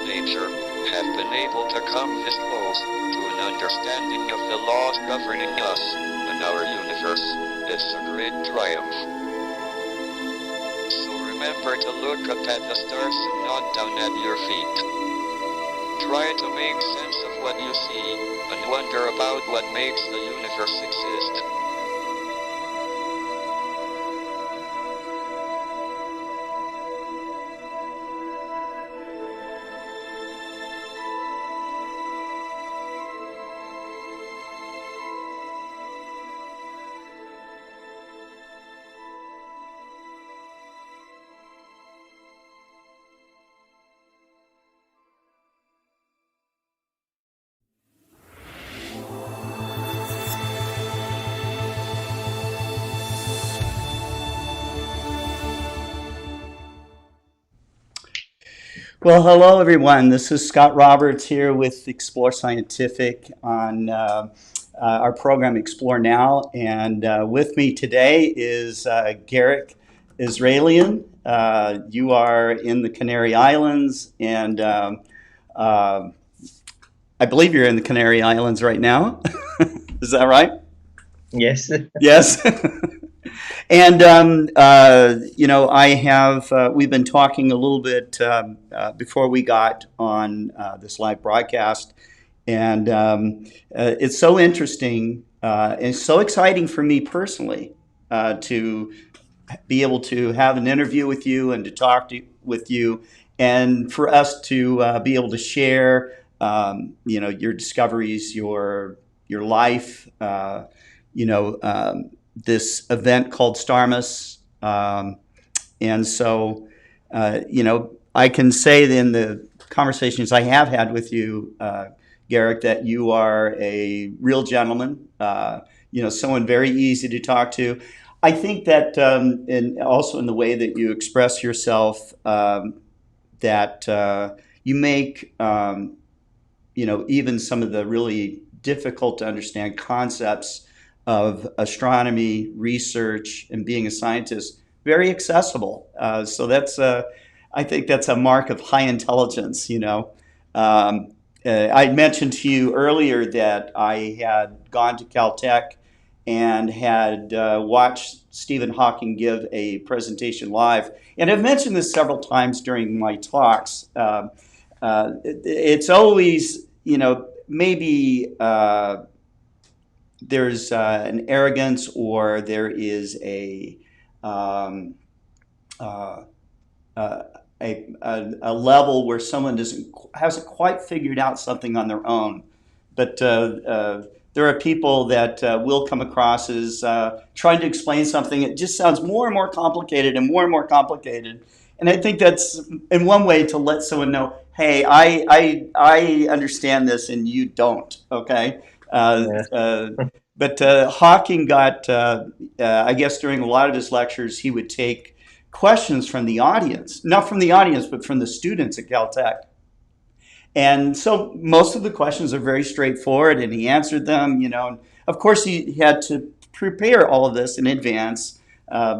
nature, have been able to come this close to an understanding of the laws governing us and our universe, it's a great triumph. So remember to look up at the stars and not down at your feet. Try to make sense of what you see, and wonder about what makes the universe exist. Well, hello everyone. This is Scott Roberts here with Explore Scientific on our program Explore Now. And with me today is Garik Israelian. You are in the Canary Islands, and I believe you're in the Canary Islands right now. Is that right? Yes. Yes. And we've been talking a little bit before we got on this live broadcast, and it's so interesting and so exciting for me personally to be able to have an interview with you and to with you, and for us to be able to share, your discoveries, your life, this event called STARMUS. And so, I can say that in the conversations I have had with you, Garik, that you are a real gentleman, someone very easy to talk to. I think that, and also in the way that you express yourself, that you make, even some of the really difficult to understand concepts of astronomy, research, and being a scientist very accessible. So that's, I think that's a mark of high intelligence. I mentioned to you earlier that I had gone to Caltech and had watched Stephen Hawking give a presentation live. And I've mentioned this several times during my talks. It's always, maybe there's an arrogance, or there is a level where someone hasn't quite figured out something on their own. But there are people that will come across as trying to explain something. It just sounds more and more complicated and more complicated. And I think that's in one way to let someone know, hey, I understand this and you don't. Okay. But Hawking got, I guess during a lot of his lectures, he would take questions from the audience, not from the audience, but from the students at Caltech. And so most of the questions are very straightforward, and he answered them, and of course he had to prepare all of this in advance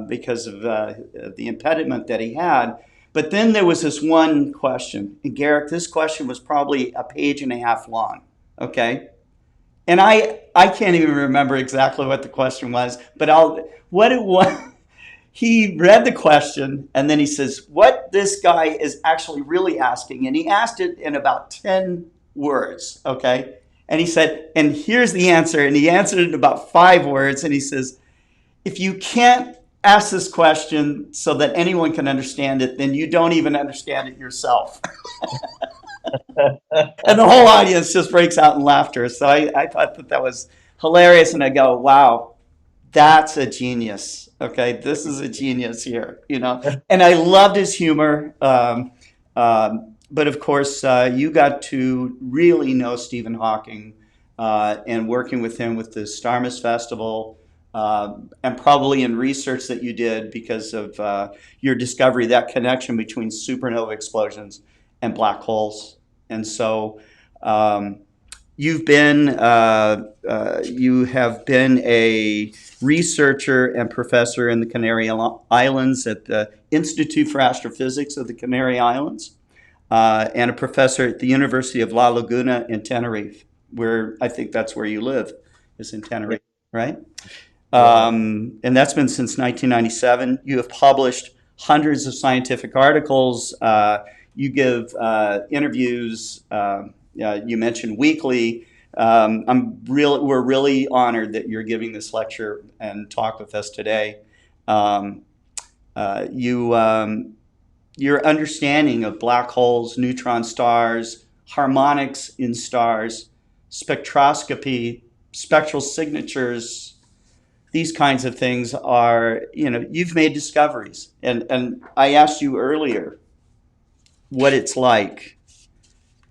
because of the impediment that he had. But then there was this one question, and Garik, this question was probably a page and a half long, okay? And I can't even remember exactly what the question was, but what it was, he read the question, and then he says, what this guy is actually really asking, and he asked it in about 10 words, okay? And he said, and here's the answer, and he answered it in about 5 words, and he says, if you can't ask this question so that anyone can understand it, then you don't even understand it yourself. And the whole audience just breaks out in laughter. So I thought that was hilarious. And I go, wow, that's a genius. Okay, this is a genius here, And I loved his humor. But of course, you got to really know Stephen Hawking and working with him with the STARMUS Festival, and probably in research that you did because of your discovery, that connection between supernova explosions and black holes. And so you have been a researcher and professor in the Canary Islands at the Institute for Astrophysics of the Canary Islands. and a professor at the University of La Laguna in Tenerife, where I think that's where you live, is in Yeah. Tenerife, right? Yeah. And that's been since 1997. You have published hundreds of scientific articles. You give interviews. You mentioned weekly. We're really honored that you're giving this lecture and talk with us today. Um, your understanding of black holes, neutron stars, harmonics in stars, spectroscopy, spectral signatures, these kinds of things are, you've made discoveries. And I asked you earlier what it's like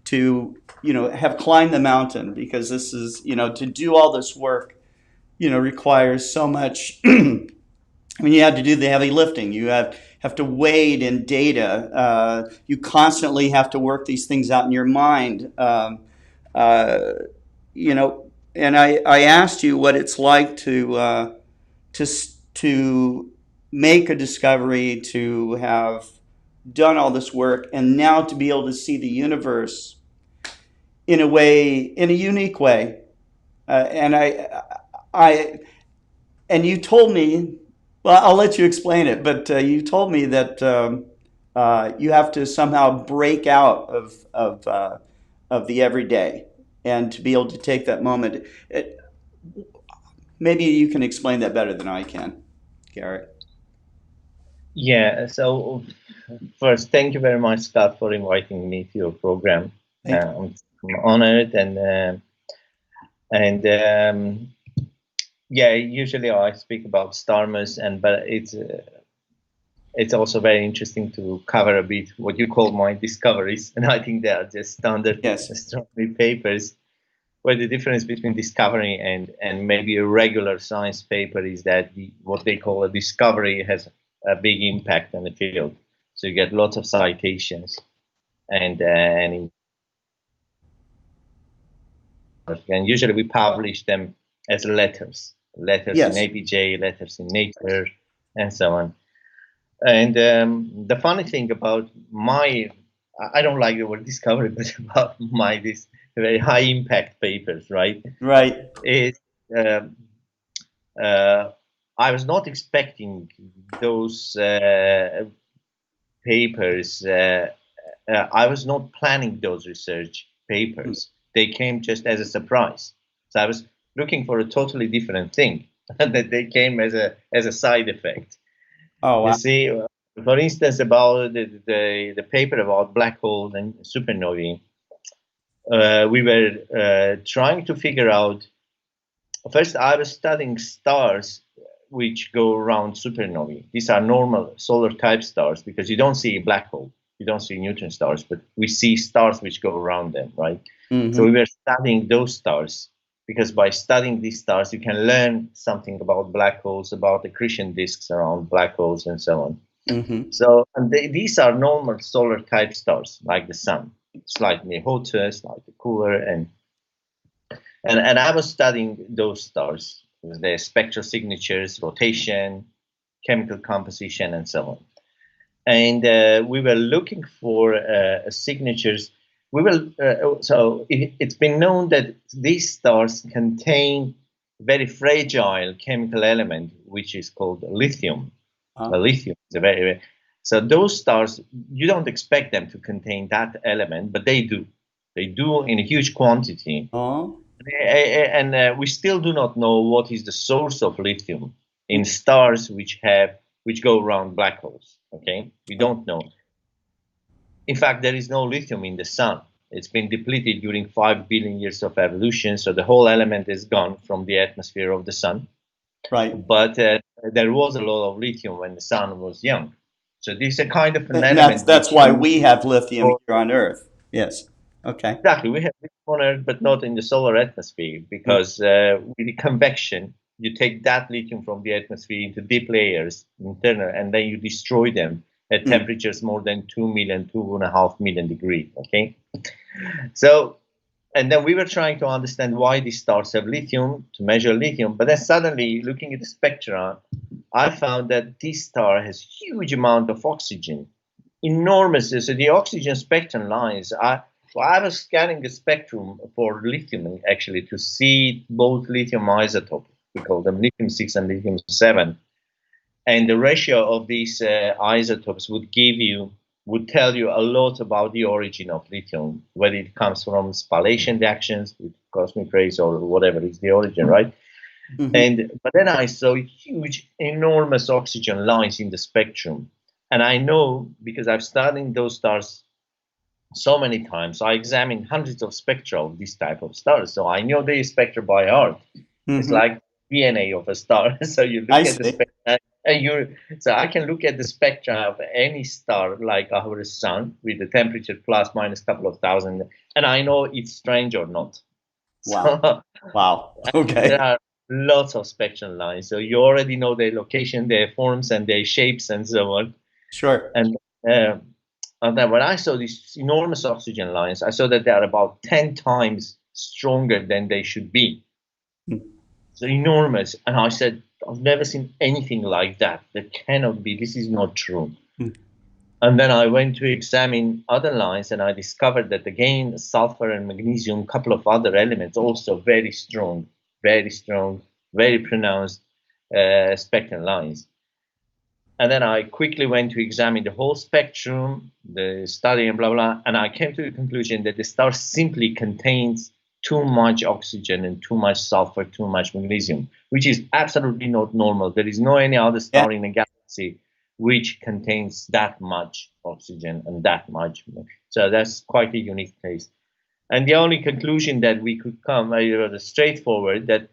to, have climbed the mountain, because this is, to do all this work, requires so much. I mean, you have to do the heavy lifting. You have to wade in data. You constantly have to work these things out in your mind. Uh, and I asked you what it's like to to make a discovery, to have done all this work, and now to be able to see the universe in a unique way. I and you told me, well, I'll let you explain it, but you told me that you have to somehow break out of the everyday, and to be able to take that moment. Maybe you can explain that better than I can, Garrett. Yeah. So first, thank you very much, Scott, for inviting me to your program. I'm honored, and yeah, usually I speak about STARMUS, but it's also very interesting to cover a bit what you call my discoveries, and I think they are just standard astronomy papers, where the difference between discovery and maybe a regular science paper is that what they call a discovery has a big impact on the field. So you get lots of citations, and usually we publish them as letters Yes. in APJ, letters in Nature, and so on. And the funny thing about I don't like the word discovery, but about this very high impact papers, right? Right. Is I was not expecting those papers. I was not planning those research papers. They came just as a surprise. So I was looking for a totally different thing, that they came as a side effect. Oh, wow. You see, for instance, about the paper about black holes and supernovae, we were trying to figure out. First, I was studying stars which go around supernovae. These are normal solar type stars, because you don't see a black hole, you don't see neutron stars, but we see stars which go around them, right? Mm-hmm. So we were studying those stars, because by studying these stars, you can learn something about black holes, about accretion disks around black holes, and so on. Mm-hmm. So these are normal solar type stars, like the sun, slightly hotter, slightly cooler, and I was studying those stars, their spectral signatures, rotation, chemical composition, and so on. And we were looking for signatures. It's been known that these stars contain very fragile chemical element, which is called lithium. Lithium is a very so those stars, you don't expect them to contain that element, but they do. They do in a huge quantity. And we still do not know what is the source of lithium in stars which go around black holes. Okay, we don't know. In fact, there is no lithium in the sun. It's been depleted during 5 billion years of evolution, so the whole element is gone from the atmosphere of the sun. Right. But there was a lot of lithium when the sun was young. So this is a kind of an element. That's why we have lithium here on Earth. Yes. Okay. Exactly. We have lithium on Earth, but not in the solar atmosphere, because with the convection, you take that lithium from the atmosphere into deep layers, internal, and then you destroy them at temperatures more than 2.5 million degrees. Okay. So, and then we were trying to understand why these stars have lithium, to measure lithium. But then suddenly, looking at the spectra, I found that this star has huge amount of oxygen. enormous. So the oxygen spectrum lines. I was scanning the spectrum for lithium actually to see both lithium isotopes. We call them lithium 6 and lithium 7, and the ratio of these isotopes would tell you a lot about the origin of lithium, whether it comes from spallation reactions with cosmic rays or whatever is the origin, right? But then I saw huge, enormous oxygen lines in the spectrum, and I know because I've studied those stars so many times. I examined hundreds of spectra of this type of stars, so I know the spectra by heart. It's like DNA of a star. So you look at the spectra, and so I can look at the spectra of any star like our sun with the temperature plus minus couple of thousand, and I know it's strange or not. Wow. So, Wow. Okay. there are lots of spectral lines, so you already know their location, their forms, and their shapes, and so on. Sure. And then when I saw these enormous oxygen lines, I saw that they are about 10 times stronger than they should be. So enormous. And I said, I've never seen anything like that. That cannot be. This is not true. And then I went to examine other lines, and I discovered that again, sulfur and magnesium, a couple of other elements, also very strong, very pronounced spectral lines. And then I quickly went to examine the whole spectrum, the study, and blah, blah. And I came to the conclusion that the star simply contains too much oxygen and too much sulfur, too much magnesium, which is absolutely not normal. There is no any other star in the galaxy which contains that much oxygen and that much. So that's quite a unique case. And the only conclusion that we could come was straightforward, that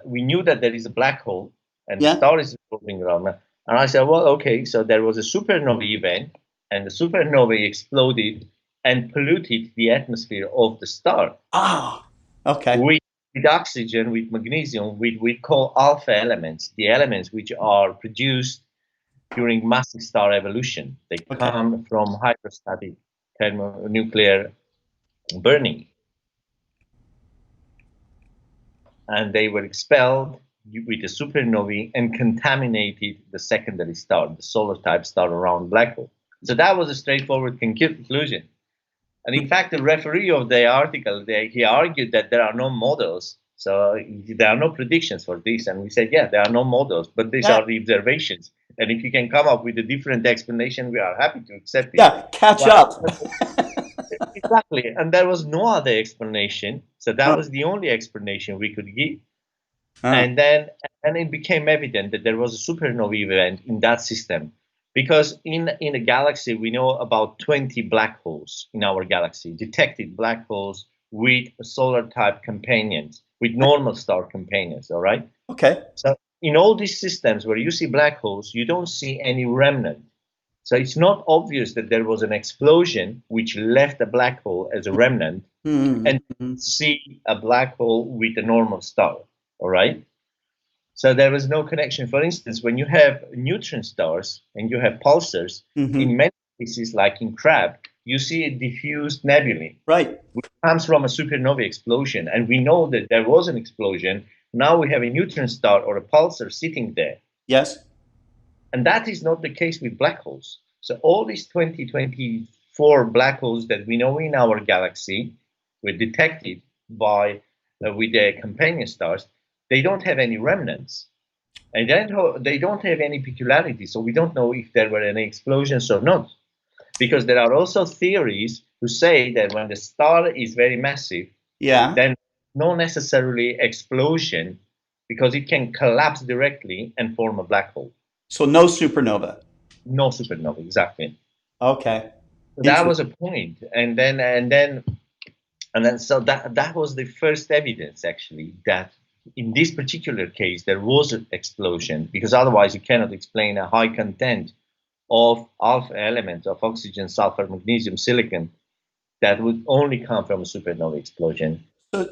we knew that there is a black hole and the star is revolving around. And I said, well, okay, so there was a supernova event, and the supernova exploded and polluted the atmosphere of the star. Ah, okay. With oxygen, with magnesium, we call alpha elements, the elements which are produced during massive star evolution. They come from hydrostatic thermonuclear burning. And they were expelled with the supernovae and contaminated the secondary star, the solar type star around black hole. So that was a straightforward conclusion. And in fact, the referee of the article, he argued that there are no models. So there are no predictions for this. And we said, yeah, there are no models, but these are the observations. And if you can come up with a different explanation, we are happy to accept it. Yeah, catch up. Exactly. And there was no other explanation. So that was the only explanation we could give. And then it became evident that there was a supernova event in that system, because in a galaxy we know about 20 black holes in our galaxy, detected black holes with solar type companions, with normal star companions. All right. Okay. So in all these systems where you see black holes, you don't see any remnant. So it's not obvious that there was an explosion which left a black hole as a remnant, and see a black hole with a normal star. All right. So there was no connection. For instance, when you have neutron stars and you have pulsars, in many cases, like in Crab, you see a diffused nebulae, which comes from a supernova explosion. And we know that there was an explosion. Now we have a neutron star or a pulsar sitting there. Yes. And that is not the case with black holes. So all these 24 black holes that we know in our galaxy were detected by with their companion stars. They don't have any remnants, and they don't have any peculiarities. So we don't know if there were any explosions or not, because there are also theories who say that when the star is very massive, then no necessarily explosion, because it can collapse directly and form a black hole. So no supernova. No supernova, exactly. Okay. That was a point, and then so that was the first evidence actually that in this particular case there was an explosion, because otherwise you cannot explain a high content of alpha elements of oxygen, sulfur, magnesium, silicon that would only come from a supernova explosion.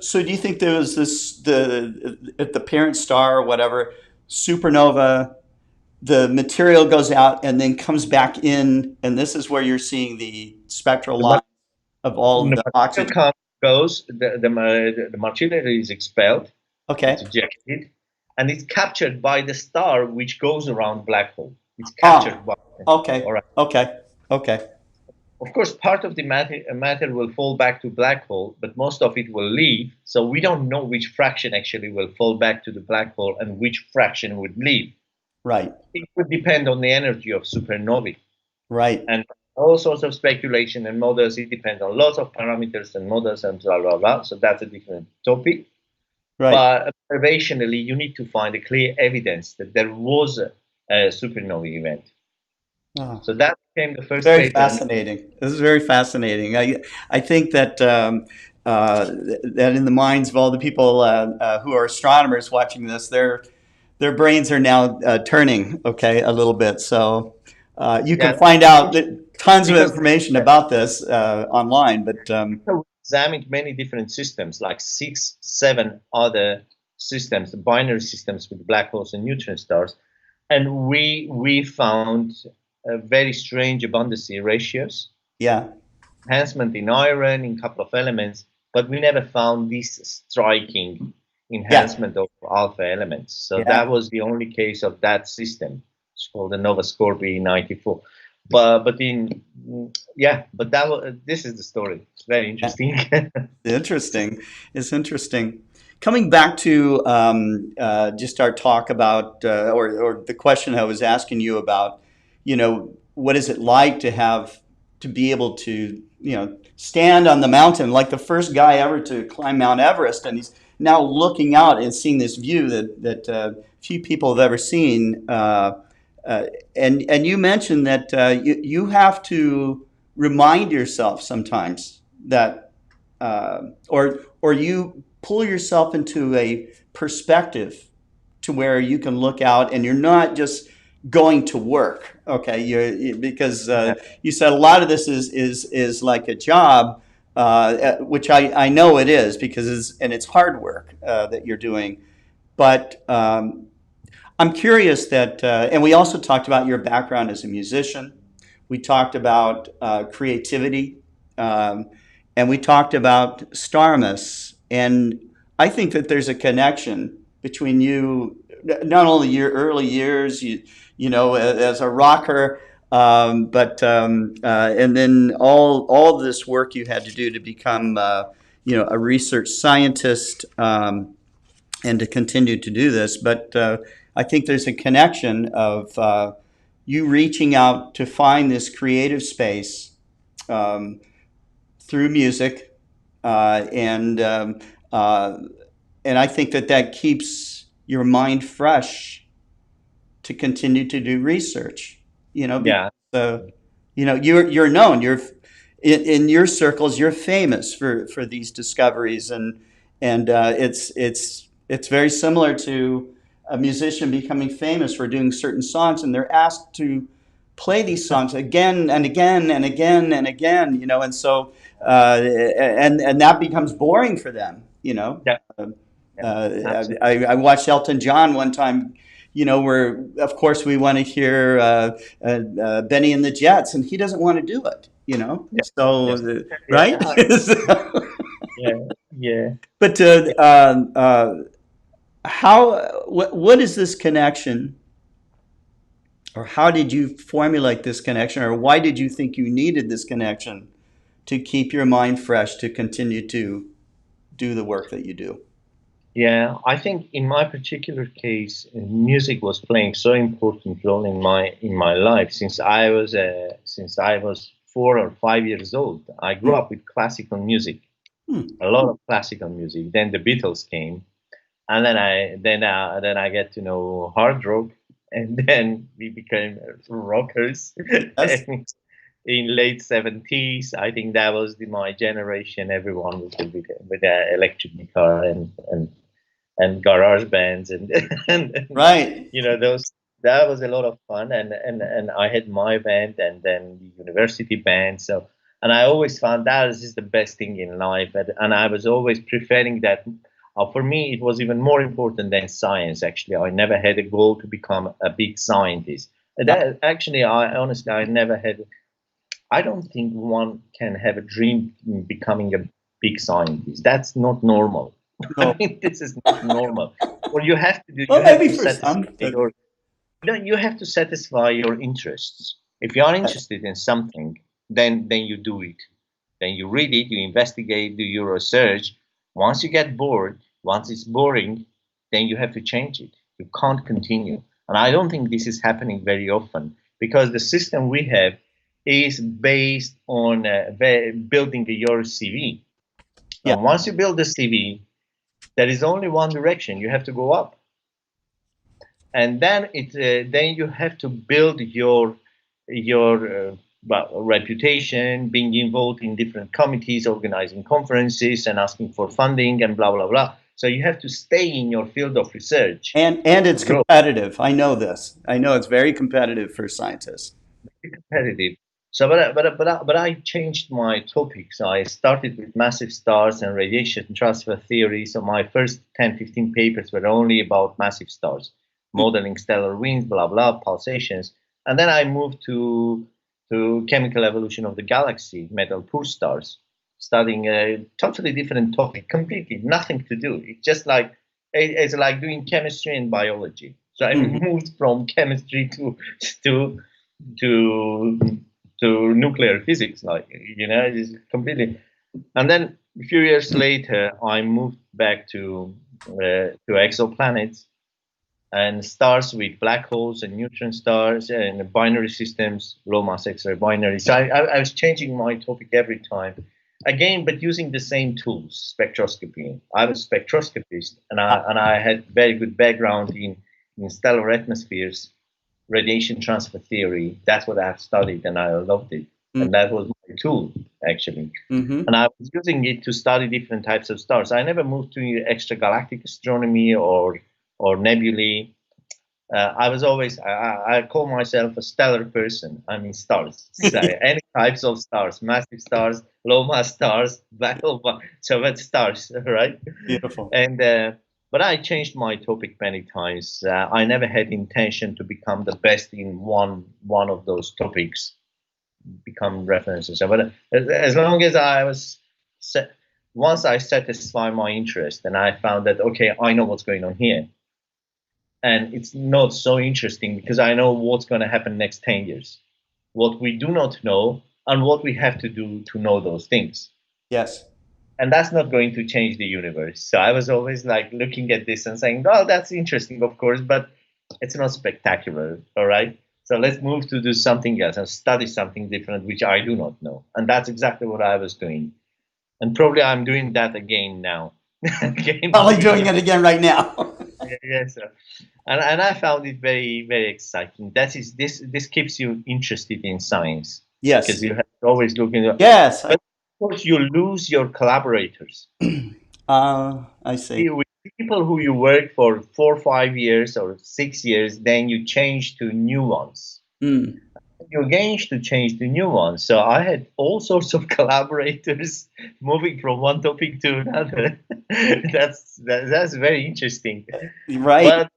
So do you think there was the parent star or whatever supernova, the material goes out and then comes back in, and this is where you're seeing the spectral line of all the oxygen? The material is expelled. Okay. It's ejected, and it's captured by the star which goes around black hole. It's captured by. Okay. All right. Okay. Okay. Of course, part of the matter will fall back to black hole, but most of it will leave. So we don't know which fraction actually will fall back to the black hole and which fraction would leave. Right. It would depend on the energy of supernovae Right. and all sorts of speculation and models. It depends on lots of parameters and models and blah blah blah. So that's a different topic. Right. But observationally, you need to find a clear evidence that there was a supernovae event. Oh. So that became the first Very paper. fascinating. This is very fascinating. I think that that in the minds of all the people who are astronomers watching this, their brains are now turning, okay, a little bit. So you can Yeah, find out tons of because information about this online. But we examined many different systems, like 6, 7 other systems, binary systems with black holes and neutron stars, and we found very strange abundancy ratios, yeah, enhancement in iron, in a couple of elements, but we never found this striking yeah, enhancement of alpha elements. So yeah. that was the only case of that system. It's called the Nova Scorpii 94. But in yeah, but that was, this is the story. It's very Yeah. interesting. Interesting. It's interesting. Coming back to just our talk about, or the question I was asking you about, what is it like to have to be able to, stand on the mountain like the first guy ever to climb Mount Everest, and he's now looking out and seeing this view that few people have ever seen. And you mentioned that you have to remind yourself sometimes that or you pull yourself into a perspective to where you can look out and you're not just going to work, okay? Because you said a lot of this is like a job, which I know it is because it's hard work that you're doing. But I'm curious that, and we also talked about your background as a musician. We talked about creativity, and we talked about STARMUS. And I think that there's a connection between you, not only your early years, as a rocker, but and then all this work you had to do to become, a research scientist. And to continue to do this. But I think there's a connection of you reaching out to find this creative space through music, and I think that keeps your mind fresh to continue to do research. Because, Yeah, you're known. You're in your circles. You're famous for these discoveries, and it's very similar to a musician becoming famous for doing certain songs, and they're asked to play these songs again and again and again and again, and so and that becomes boring for them. yeah, yeah, absolutely. I watched Elton John one time, where of course we want to hear Benny and the Jets, and he doesn't want to do it. Yeah, So yes, right. yeah, yeah. But what is this connection, or how did you formulate this connection, or why did you think you needed this connection to keep your mind fresh to continue to do the work that you do? Yeah, I think in my particular case, music was playing so important role in my life since I was 4 or 5 years old. I grew up with classical music, Hmm. a lot of classical music. Then the Beatles came, and then I get to know hard rock, and then we became rockers Yes. in late 70s. I think that was my generation. Everyone was with the electric guitar and garage bands and Right. those. That was a lot of fun, and I had my band and then the university band. So, and I always found that is the best thing in life, and I was always preferring that. For me, it was even more important than science. Actually, I never had a goal to become a big scientist. That actually, I honestly, I never had. I don't think one can have a dream in becoming a big scientist. That's not normal. I No. mean, this is not normal. What you have to do, Well, you have maybe to for satisfy some, but your, you have to satisfy your interests. If you are interested in something, then you do it. Then you read it, you investigate, do your research. Once you get bored, once it's boring, then you have to change it. You can't continue. And I don't think this is happening very often because the system we have is based on building your CV. Yeah. And once you build the CV, there is only one direction. You have to go up. And then you have to build your reputation, being involved in different committees, organizing conferences, and asking for funding, and blah blah blah. So you have to stay in your field of research. And it's competitive. I know this. I know it's very competitive for scientists. Competitive. So, but I changed my topics. I started with massive stars and radiation transfer theory. So my first 10, 15 papers were only about massive stars, modeling stellar winds, blah blah, pulsations. And then I moved to chemical evolution of the galaxy, metal poor stars, studying a totally different topic, completely nothing to do. It's like doing chemistry and biology. So I moved from chemistry to nuclear physics, it's completely. And then a few years later, I moved back to exoplanets and stars with black holes and neutron stars and binary systems, low mass X-ray binary. So I was changing my topic every time, again, but using the same tools, spectroscopy. I was a spectroscopist, and I had very good background in stellar atmospheres, radiation transfer theory. That's what I have studied, and I loved it. And that was my tool, actually. And I was using it to study different types of stars. I never moved to extragalactic astronomy or nebulae. I was always, I call myself a stellar person. I mean stars. So any types of stars, massive stars, low mass stars, black hole, so that's stars, right? Beautiful. And but I changed my topic many times. I never had intention to become the best in one of those topics, become references. But as long as I was once I satisfy my interest and I found that, okay, I know what's going on here. And it's not so interesting because I know what's going to happen next 10 years, what we do not know, and what we have to do to know those things. Yes. And that's not going to change the universe. So I was always like looking at this and saying, oh, that's interesting, of course, but it's not spectacular. All right. So let's move to do something else and study something different, which I do not know. And that's exactly what I was doing. And probably I'm doing that again now. Probably doing it again right now. Yes, sir. And I found it very, very exciting. This keeps you interested in science. Yes. Because you have to always look into. Yes. But of course, you lose your collaborators. I see. With people who you work for 4 or 5 years or 6 years, then you change to new ones. You change to new ones. So I had all sorts of collaborators moving from one topic to another. That's very interesting. Right.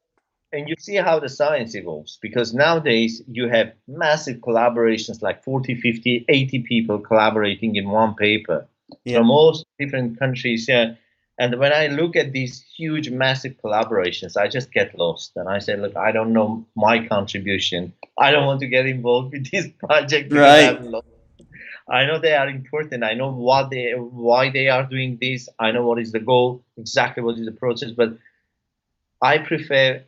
And you see how the science evolves, because nowadays you have massive collaborations, like 40, 50, 80 people collaborating in one paper from all different countries. And when I look at these huge, massive collaborations, I just get lost. And I say, look, I don't know my contribution. I don't want to get involved with this project. Right. I know they are important. I know why they are doing this. I know what is the goal, exactly what is the process. But I prefer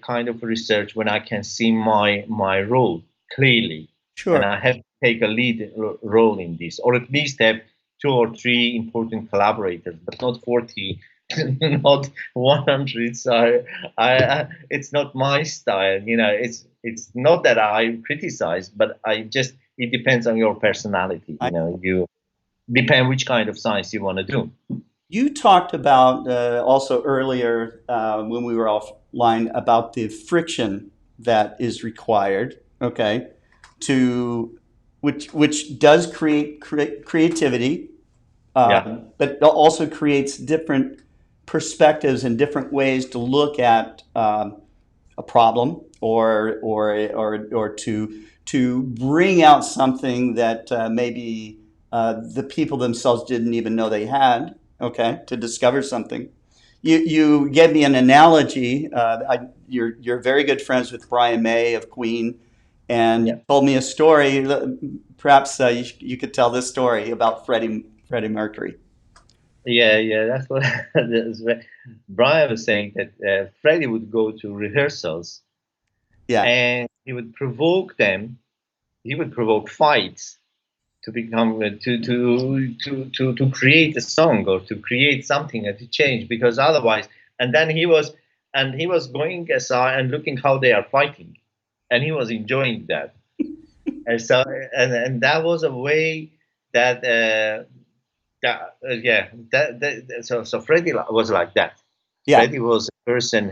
kind of research when I can see my role clearly. Sure. And I have to take a lead role in this, or at least have 2 or 3 important collaborators, but not 40, not 100. So it's not my style. It's not that I criticize, but it depends on your personality. You depend which kind of science you want to do. You talked about also earlier when we were offline about the friction that is required, okay, which does create creativity, but also creates different perspectives and different ways to look at a problem or to bring out something that maybe the people themselves didn't even know they had. Okay, to discover something. You gave me an analogy. You're very good friends with Brian May of Queen, and Yeah. you told me a story. Perhaps you could tell this story about Freddie Mercury. Yeah, that's what that's what Brian was saying, that Freddie would go to rehearsals Yeah, and he would provoke them. He would provoke fights to become to create a song or to create something and to change, because otherwise, and then he was going aside and looking how they are fighting, and he was enjoying that. And so and that was a way that yeah, so Freddie was like that. yeah, Freddie was a person,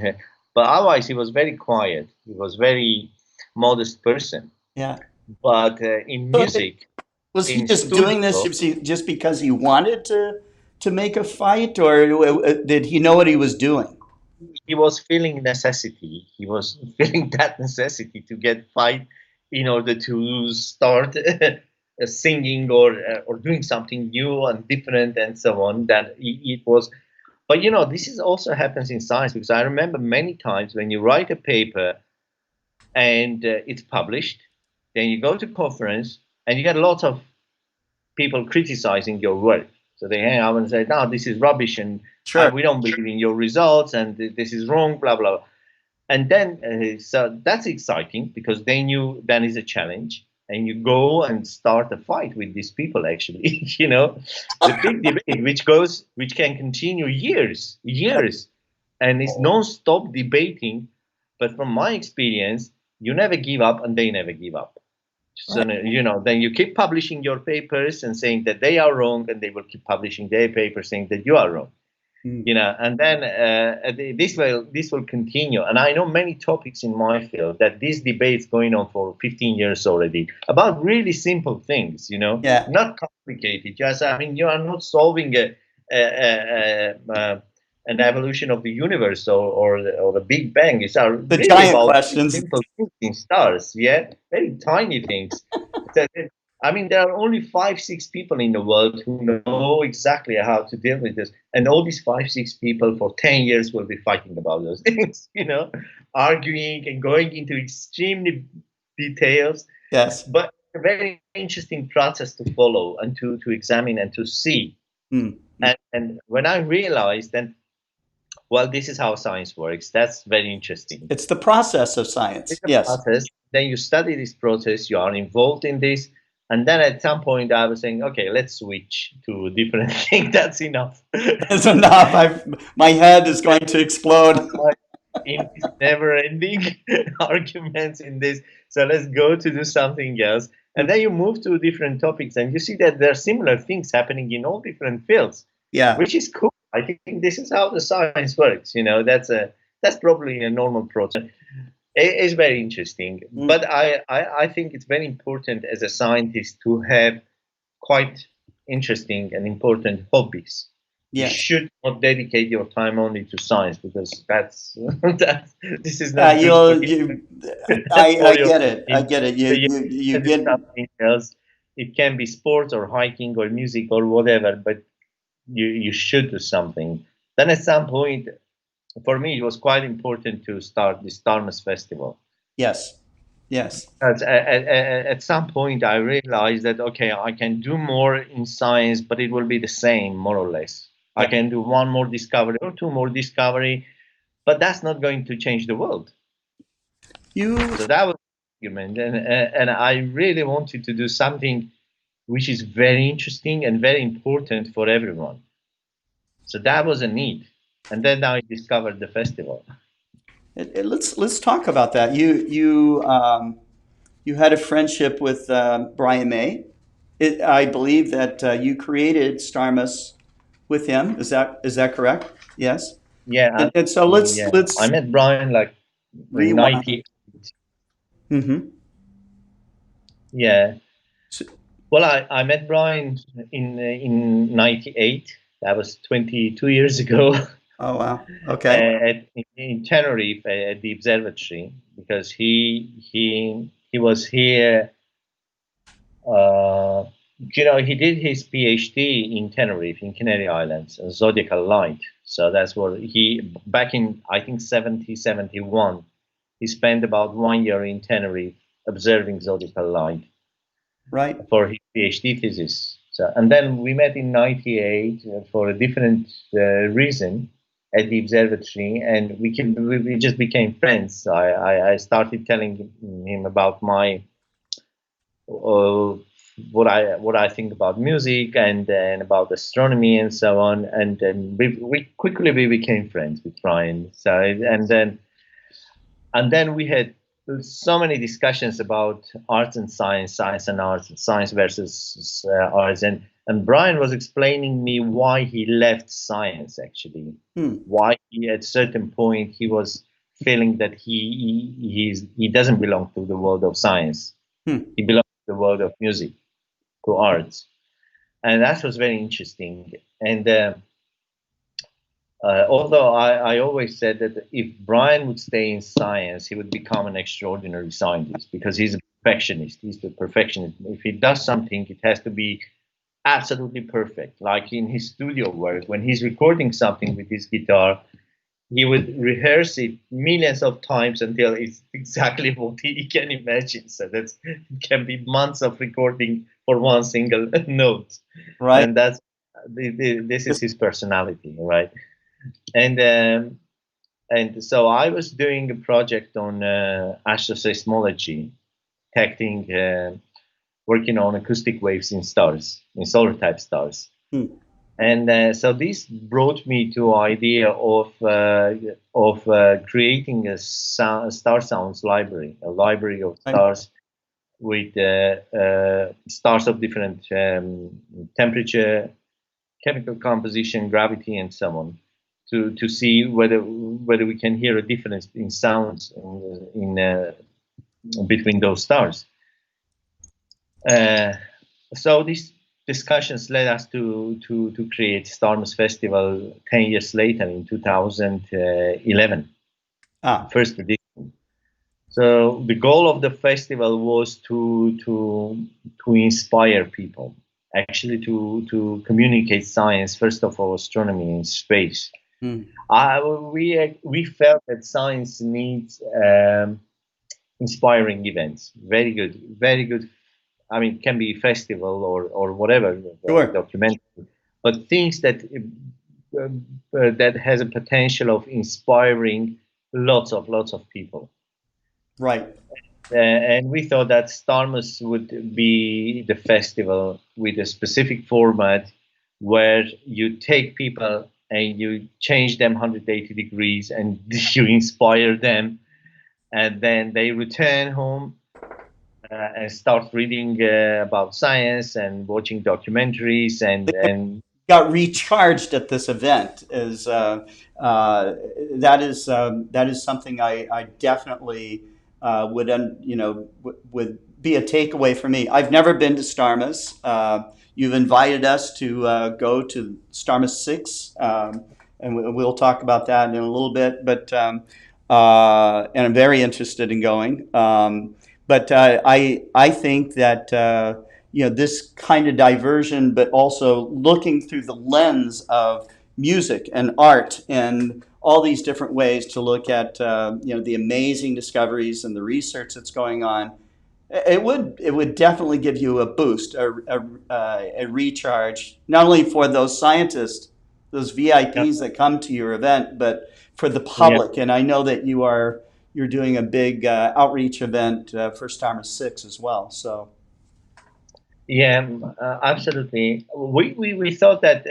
but otherwise he was very quiet. He was very modest person. yeah. But in So music, was he in just doing this studio, just because he wanted to make a fight, or did he know what he was doing? he was feeling necessity. He was feeling that necessity to get fight in order to start singing or doing something new and different and so on. That it was. But you know, this is also happens in science, because I remember many times when you write a paper and it's published, then you go to conference and you get lots of people criticizing your work. So they hang out and say, "No, this is rubbish, and Sure. we don't believe in your results, and this is wrong, blah blah." And then, so that's exciting, because then then is a challenge, and you go and start a fight with these people. Actually, you know, the big debate, which can continue years, and it's non-stop debating. But from my experience, you never give up, and they never give up. So, Right. you know, then you keep publishing your papers and saying that they are wrong, and they will keep publishing their papers saying that you are wrong. Mm. You know, and then this will continue. And I know many topics in my field that this debate's going on for 15 years already about really simple things. You know, Yeah. not complicated. Just, I mean, you are not solving an evolution of the universe or the Big Bang. It's The really giant about questions. simple things in stars. Yeah, very tiny things. So, I mean, there are only 5, 6 people in the world who know exactly how to deal with this, and all these 5, 6 people for 10 years will be fighting about those things. You know, arguing and going into extremely details. Yes. But a very interesting process to follow and to examine and to see. Mm. And when I realized that, well, this is how science works, that's very interesting. It's the process of science. It's a Yes. process. Then you study this process, you are involved in this. And then at some point, I was saying, okay, let's switch to a different thing. That's enough. That's enough. My head is going to explode. In these never-ending arguments in this, so let's go to do something else. And then you move to different topics, and you see that there are similar things happening in all different fields, Yeah. which is cool. I think this is how the science works. You know, that's probably a normal process. It's very interesting, but I think it's very important as a scientist to have quite interesting and important hobbies. You Yes. should not dedicate your time only to science, because this is not good for you. I For your get it. I brain. get it. So you You can do get. something else. It can be sports or hiking or music or whatever, but you should do something. Then at some point, for me, it was quite important to start the STARMUS festival. Yes. Yes. At some point, I realized that, okay, I can do more in science, but it will be the same, more or less. I Yeah. can do one more discovery or two more discovery, but that's not going to change the world. You. So that was the argument, and I really wanted to do something which is very interesting and very important for everyone. So that was a need, and then I discovered the festival. Let's talk about that. You had a friendship with Brian May. I believe that you created STARMUS with him. Is that correct? Yes. Yeah, And so let's yeah. I let's met Brian like in rewind. 90. Mm-hmm. Yeah. So, Well, I met Brian in '98. That was 22 years ago. oh wow. Okay. In Tenerife at the observatory, because he was here. Uh, you know, he did his PhD in Tenerife, in Canary Islands, zodiacal light. So that's where back in, I think, 71, he spent about 1 year in Tenerife observing zodiacal light Right. for his PhD thesis. So, and then we met in '98 for a different reason at the observatory, and we just became friends. I started telling him about my uh, what I think about music and about astronomy and so on, and then we quickly we became friends with Brian. So and then we had so many discussions about arts and science, science and arts, science versus arts, and Brian was explaining me why he left science actually, why he, at a certain point he was feeling that he doesn't belong to the world of science, he belongs to the world of music, to arts, and that was very interesting. And although I always said that if Brian would stay in science, he would become an extraordinary scientist because he's a perfectionist. He's the perfectionist. If he does something, it has to be absolutely perfect. Like in his studio work, when he's recording something with his guitar, he would rehearse it millions of times until it's exactly what he can imagine. So it can be months of recording for one single note. Right. And this is his personality, right? And so I was doing a project on astroseismology, detecting, working on acoustic waves in stars, in solar type stars. And so this brought me to idea of creating a star sounds library, a library of stars with stars of different temperature, chemical composition, gravity, and so on, to see whether we can hear a difference in sounds in between those stars. So these discussions led us to create STARMUS Festival 10 years later in 2011, first edition. So the goal of the festival was to inspire people, actually to communicate science, first of all, astronomy and space. We felt that science needs inspiring events. Very good, very good. I mean, it can be festival or whatever, documentary, but things that that has a potential of inspiring lots of people. Right. And we thought that STARMUS would be the festival with a specific format where you take people and you change them 180 degrees and you inspire them, and then they return home and start reading about science and watching documentaries and got recharged at this event. That is something I definitely would be a takeaway for me. I've never been to STARMUS. You've invited us to go to STARMUS VI, and we'll talk about that in a little bit. But and I'm very interested in going. But I think that this kind of diversion, but also looking through the lens of music and art and all these different ways to look at the amazing discoveries and the research that's going on. It would definitely give you a boost, a recharge, not only for those scientists, those VIPs that come to your event, but for the public. And I know that you're doing a big outreach event for STARMUS VI as well. So. Yeah, absolutely. We thought that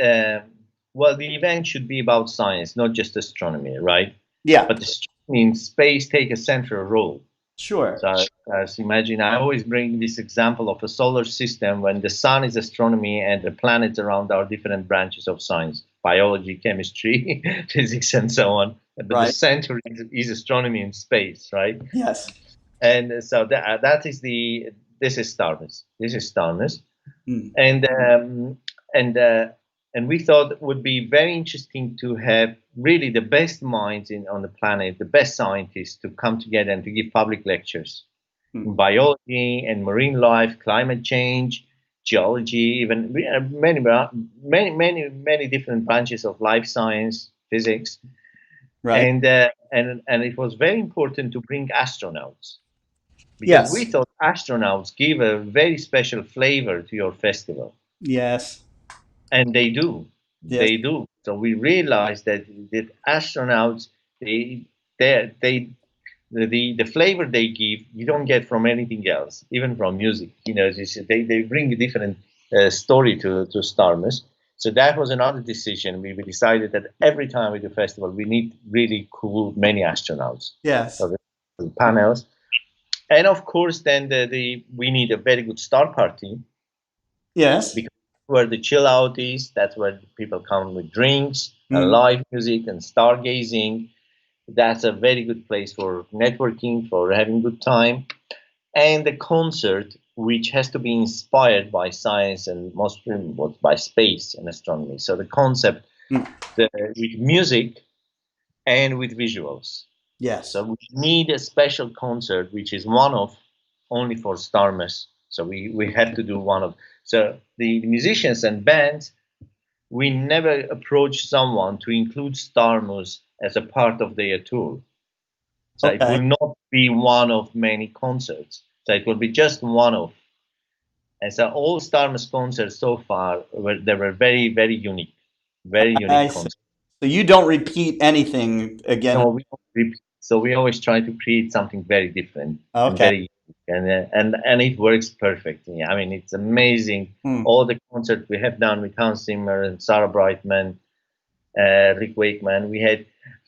well, the event should be about science, not just astronomy, right? Yeah. But astronomy in space take a central role. Sure. So as imagine, I always bring this example of a solar system when the sun is astronomy and the planets around are different branches of science, biology, chemistry, physics, and so on. But the center is astronomy in space, right? Yes. And so this is STARMUS. This is STARMUS, and we thought it would be very interesting to have really the best minds on the planet, the best scientists, to come together and to give public lectures in biology and marine life, climate change, geology, even many different branches of life science, physics, and it was very important to bring astronauts. because we Yes. thought astronauts give a very special flavor to your festival, Yes. and they do. Yes. They do. So we realized that astronauts, they they the flavor they give you don't get from anything else, even from music. They bring a different story to STARMUS. So that was another decision. We decided that every time we do festival, we need really cool many astronauts. Yes. So the panels, and of course, then we need a very good star party, Yes. because where the chill out is, that's where people come with drinks and Mm. live music and stargazing. That's a very good place for networking, for having good time. And the concert, which has to be inspired by science and most by space and astronomy. So the concept Mm. with music and with visuals. Yes. So we need a special concert, which is one of only for STARMUS. So we have to do one of. So the musicians and bands, we never approach someone to include STARMUS as a part of their tour. So it Okay. will not be one of many concerts. So it will be just one of. And so all STARMUS concerts so far they were very unique, very I unique see. concerts. So you don't repeat anything again. No, we don't repeat. So we always try to create something very different and Okay. very unique, and it works perfectly. I mean, it's amazing. Hmm. All the concerts we have done with Hans Zimmer and Sarah Brightman, Rick Wakeman,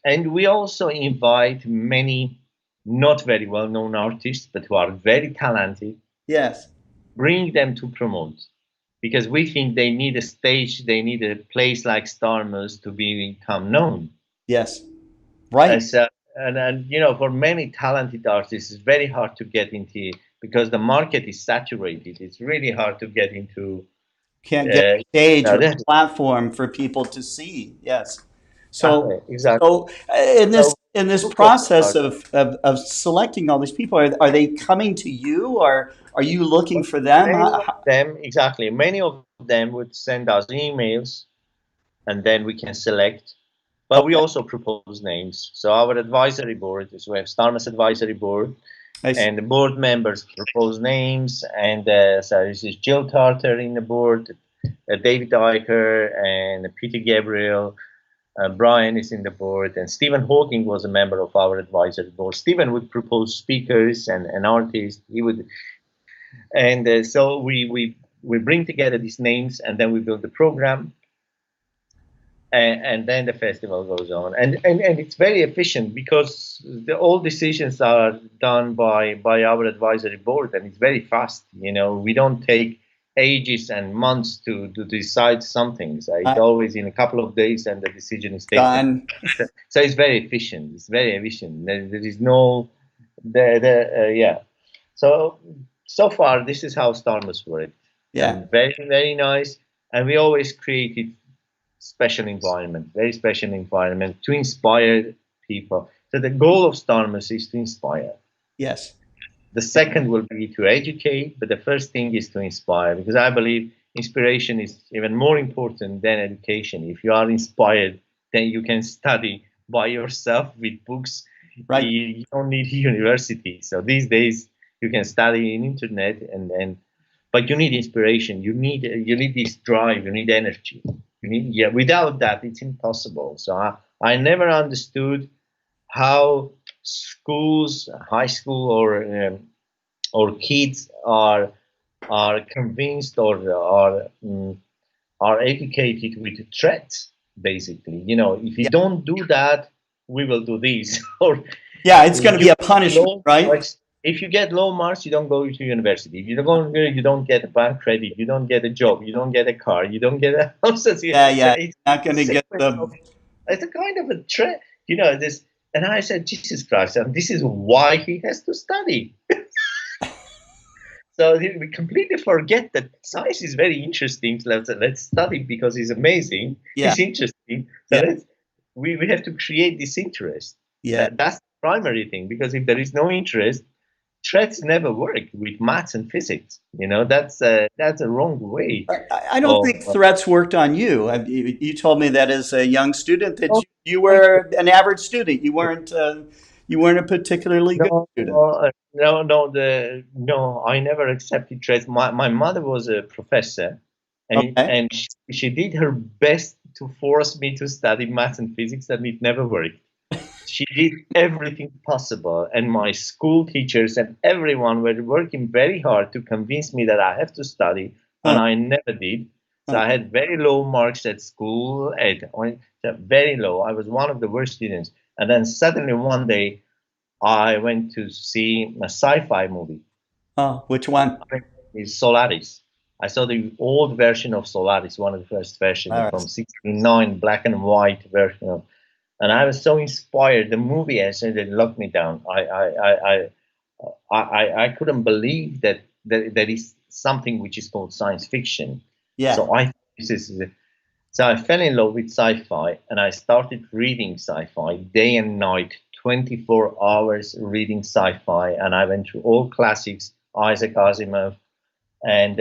and we also invite many not very well-known artists, but who are very talented. Yes. Bring them to promote, because we think they need a stage, they need a place like STARMUS to become known. Yes. Right. As and for many talented artists, it's very hard to get into, because the market is saturated. It's really hard to get into. Can't get Uh, a stage or a that- platform for people to see. Yes. So, exactly. so So in this group of process artists, of selecting all these people, are they coming to you, or are you looking for them? many of them, exactly, many of them would send us emails, and then we can select. But we Okay. also propose names. So our advisory board is, we have STARMUS advisory board, I see. and the board members propose names. And so this is Jill Tarter in the board, David Eicher, and Peter Gabriel. Brian is in the board, and Stephen Hawking was a member of our advisory board. Stephen would propose speakers and artists. He would, and so we bring together these names, and then we build the program. And then the festival goes on, and it's very efficient, because all decisions are done by our advisory board, and it's very fast. We don't take ages and months to decide something. So it's I, always in a couple of days, and the decision is taken. done. So it's very efficient. It's very efficient. There is no yeah. So far, this is how STARMUS worked. Yeah. Very nice, and we always created very special environment to inspire people. So the goal of STARMUS is to inspire. Yes. The second will be to educate, but the first thing is to inspire, because I believe inspiration is even more important than education. If you are inspired, then you can study by yourself with books. Right. You don't need university. So these days you can study in internet, but you need inspiration. You need this drive. You need energy. Without that, it's impossible. So I never understood how schools, high school, or kids are convinced, or are educated with threats. Basically, if you Yeah. don't do that, we will do this. Or Yeah. It's going to you be a get punishment, low right? marks. If you get low marks, you don't go to university. If you don't go, you don't get a bank credit. You don't get a job. You don't get a car. You don't get a house. Yeah. Yeah. It's Not going a to get sequence the. of, it's a kind of a threat. This. And I said, Jesus Christ, and this is why he has to study. So we completely forget that science is very interesting. So let's study because it's amazing. Yeah. It's interesting. So Yeah. we have to create this interest. Yeah. That's the primary thing, because if there is no interest, threats never work with maths and physics. That's a wrong way. I don't think threats worked on you. You told me that as a young student that Oh, you were an average student. You weren't You weren't a particularly good No, student. no. I never accepted trades. My mother was a professor, Okay. and she did her best to force me to study maths and physics, and it never worked. She did everything possible, and my school teachers and everyone were working very hard to convince me that I have to study, and Huh, I never did. So huh. I had very low marks at school, very low. I was one of the worst students. And then suddenly one day, I went to see a sci-fi movie. Oh, which one? It's Solaris. I saw the old version of Solaris, one of the first versions All from right. '69, black and white version of, and I was so inspired. The movie actually locked me down. I couldn't believe that there is something which is called science fiction. Yeah. So so I fell in love with sci-fi, and I started reading sci-fi day and night, 24 hours reading sci-fi, and I went through all classics, Isaac Asimov and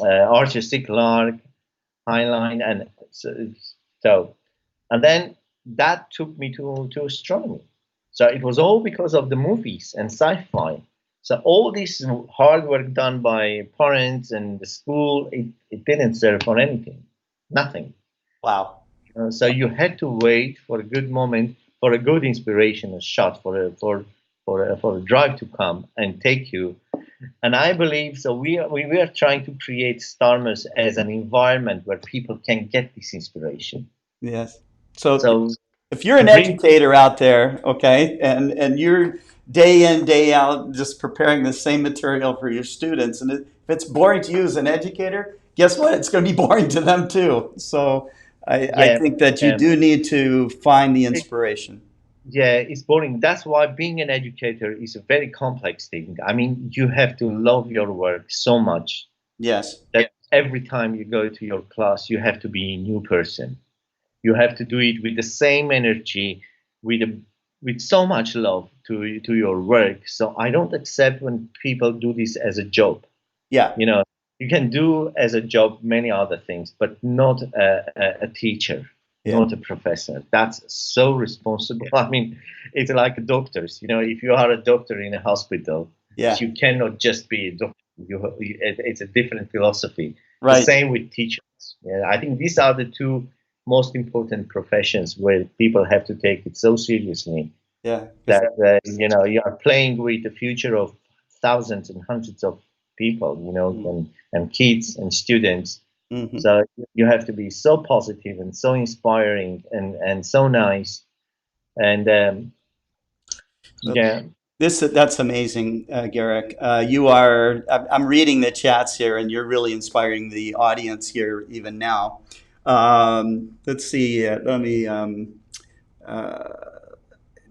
Arthur C. Clarke, Heinlein, and so and then that took me to astronomy. So it was all because of the movies and sci-fi. So all this hard work done by parents and the school, it didn't serve for anything, nothing. Wow. So you had to wait for a good moment, for a good inspiration, a shot, for a drive to come and take you. And I believe so. We are trying to create STARMUS as an environment where people can get this inspiration. Yes. So So if you're an bring educator out there, okay, and you're day in, day out just preparing the same material for your students, and if it's boring to you as an educator, guess what? It's going to be boring to them too. So I yeah, think that you yeah. do need to find the inspiration. Yeah, it's boring. That's why being an educator is a very complex thing. I mean, you have to love your work so much Yes. that every time you go to your class, you have to be a new person. You have to do it with the same energy, with with so much love to your work. So I don't accept when people do this as a job. Yeah. You know, you can do as a job many other things, but not a teacher, Yeah. not a professor. That's so responsible. I mean, it's like doctors. You know, if you are a doctor in a hospital, Yeah. you cannot just be a doctor. It's a different philosophy. The Right. same with teachers. Yeah, I think these are the two most important professions where people have to take it so seriously Yeah. 'Cause- that you are playing with the future of thousands and hundreds of people, and kids and students. Mhm. So you have to be so positive and so inspiring and so nice. And yeah, That's amazing, Garik. You are. I'm reading the chats here, and you're really inspiring the audience here even now. Let's see. Let me. Uh,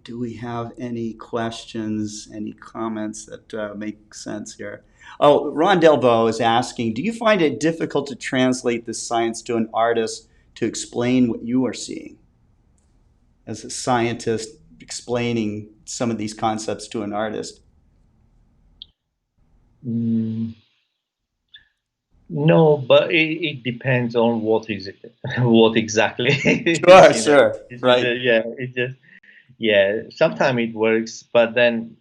do we have any questions? Any comments that make sense here? Oh, Ron Delvaux is asking: do you find it difficult to translate the science to an artist to explain what you are seeing? As a scientist, explaining some of these concepts to an artist. mm, no, but it depends on what is it, what exactly it is. Sure, sure, right. Yeah, it just yeah. Sometimes it works, but then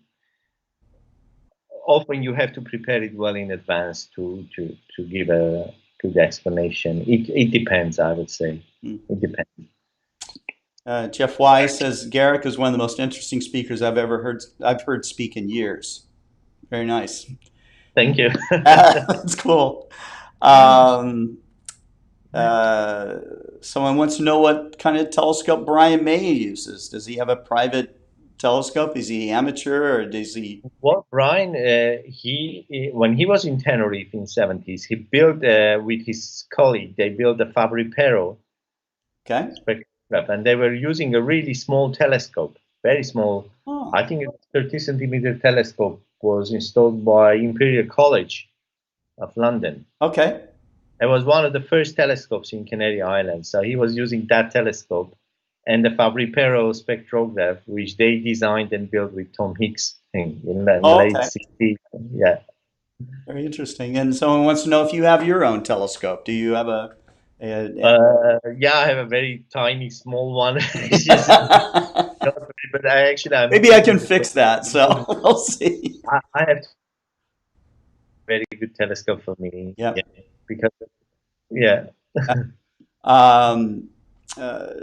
often you have to prepare it well in advance to give a good explanation. It depends, I would say. Hmm. It depends. Jeff Wise says Garik is one of the most interesting speakers I've heard speak in years. Very nice. Thank you. That's cool. Um, uh, Someone wants to know what kind of telescope Brian May uses. Does he have a private telescope? Is he amateur or does he? Well, Brian, when he was in Tenerife in '70s, he built with his colleague. They built a Fabry-Perot Okay. spectrograph, and they were using a really small telescope, very small. Oh, I think a 30 centimeter telescope was installed by Imperial College of London. okay. It was one of the first telescopes in Canary Islands. So he was using that telescope and the Fabry-Perot spectrograph, which they designed and built with Tom Hicks in the Oh, late okay. 60s. Yeah. Very interesting. And someone wants to know if you have your own telescope. Do you have Yeah, I have a very tiny, small one. It's just not very but I actually I'm Maybe I can fix that. So we'll see. I have a very good telescope for me. Yeah. Because yeah. Um, uh,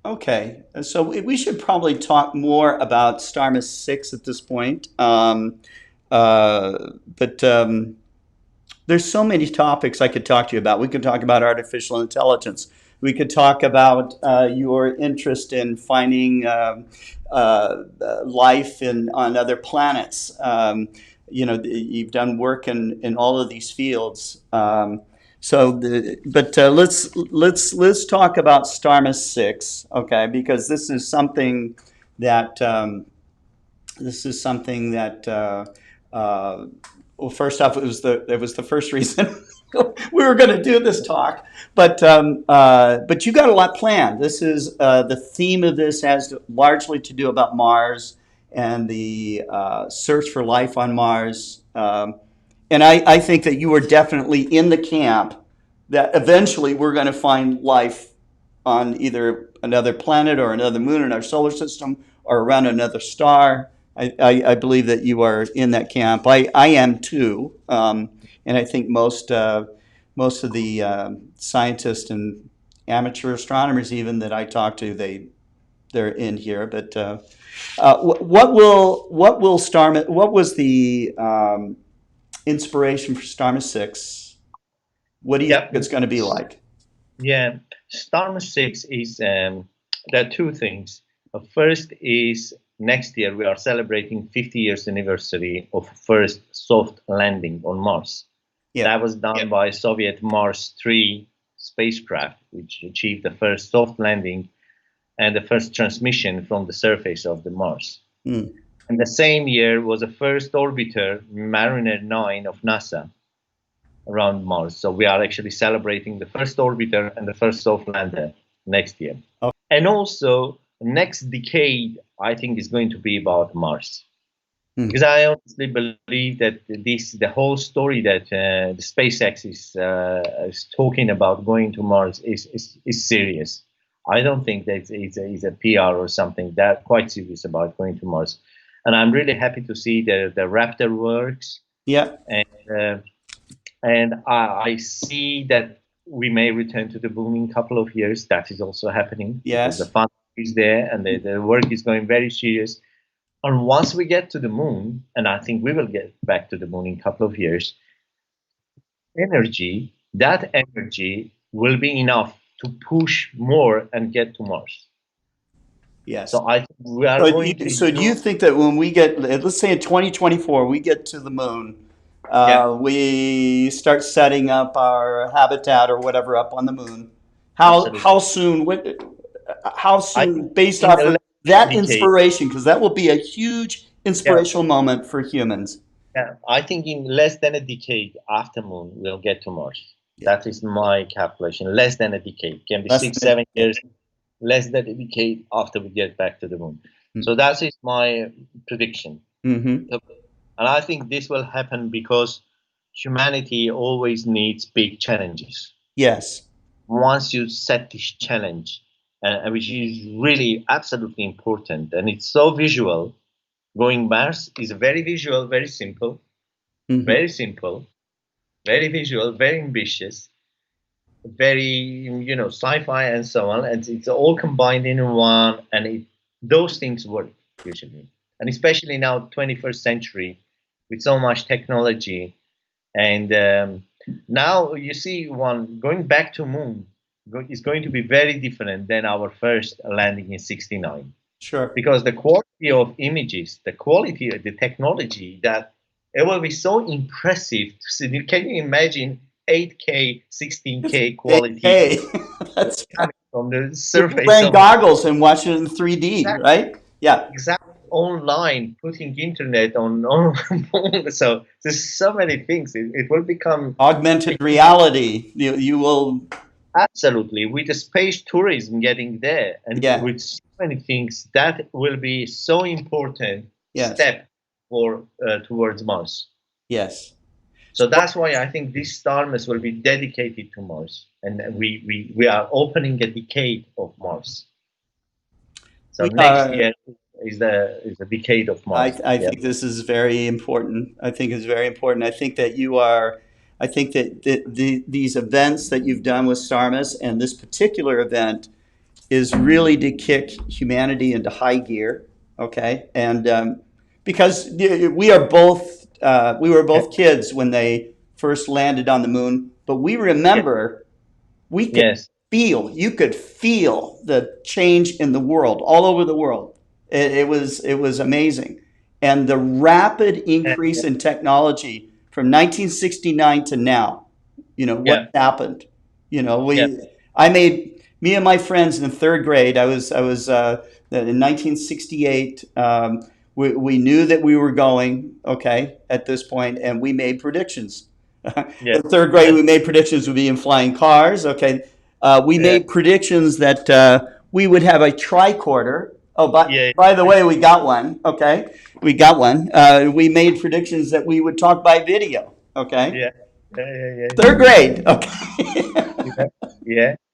okay, so we should probably talk more about STARMUS 6 at this point. But there's so many topics I could talk to you about. We could talk about artificial intelligence. We could talk about your interest in finding life on other planets. You've done work in all of these fields. Let's talk about STARMUS 6, okay? Because this is something that well, first off, it was the first reason we were going to do this talk, but you got a lot planned. This is the theme of this has largely to do about Mars and the search for life on Mars. And I think that you are definitely in the camp that eventually we're going to find life on either another planet or another moon in our solar system or around another star. I believe that you are in that camp. I am too, and I think most of the scientists and amateur astronomers even that I talk to, they're in here. But what was the inspiration for STARMUS 6? What do you think it's going to be like? Yeah, STARMUS 6 is there are two things. First is next year we are celebrating 50 years anniversary of first soft landing on Mars. Yeah. That was done by Soviet Mars 3 spacecraft, which achieved the first soft landing and the first transmission from the surface of the Mars. And the same year was the first orbiter, Mariner 9 of NASA, around Mars. So we are actually celebrating the first orbiter and the first soft lander next year. Okay. And also next decade, I think, is going to be about Mars. Because I honestly believe that the whole story that the SpaceX is talking about going to Mars is serious. I don't think that it's a PR or something. They're quite serious about going to Mars. And I'm really happy to see the Raptor works. Yeah. And I see that we may return to the moon in a couple of years. That is also happening. Yes. Because the funding is there and the work is going very serious. And once we get to the moon, and I think we will get back to the moon in a couple of years, that energy will be enough to push more and get to Mars. Yes. So I think we are going to. So do you think that when we get, let's say in 2024, we get to the moon, we start setting up our habitat or whatever up on the moon? How soon? Based off of that inspiration, because that will be a huge inspirational moment for humans. Yeah, I think in less than a decade after moon, we'll get to Mars. Yeah. That is my calculation. Less than a decade. Can be 6-7 years. Less than a decade after we get back to the moon. So that is my prediction. And I think this will happen because humanity always needs big challenges. Yes. Once you set this challenge, which is really absolutely important, and it's so visual. Going Mars is very visual, very simple, very simple, very visual, very ambitious, very sci-fi and so on, and it's all combined in one, and those things work usually, and especially now 21st century with so much technology, and now you see going back to moon is going to be very different than our first landing in '69. Sure. Because the quality of images, the quality of the technology, that it will be so impressive to see. Can you imagine 8K, 16K quality? 8K. That's coming from the surface. Wearing goggles and watching it in 3D, exactly. Right? Yeah. Exactly. Online, putting internet on. So there's so many things. It will become augmented reality. You will. Absolutely, with the space tourism getting there, and with so many things, that will be so important step towards Mars. Yes. So that's why I think this STARMUS will be dedicated to Mars, and we are opening a decade of Mars. So next year, is the decade of Mars. I think this is very important. I think it's very important. I think that you are, I think that these events that you've done with STARMUS and this particular event is really to kick humanity into high gear, okay? And because we were both kids when they first landed on the moon, but we remember we could Yes. you could feel the change in the world, all over the world. It was amazing. And the rapid increase in technology from 1969 to now, what happened? Me and my friends in the third grade, I was in 1968, we knew that we were going, okay, at this point, and we made predictions. In third grade, we made predictions we'd be in flying cars, okay. We made predictions that we would have a tricorder. Oh, by the way, we got one. Okay, we got one. We made predictions that we would talk by video. Okay. Third grade. Okay.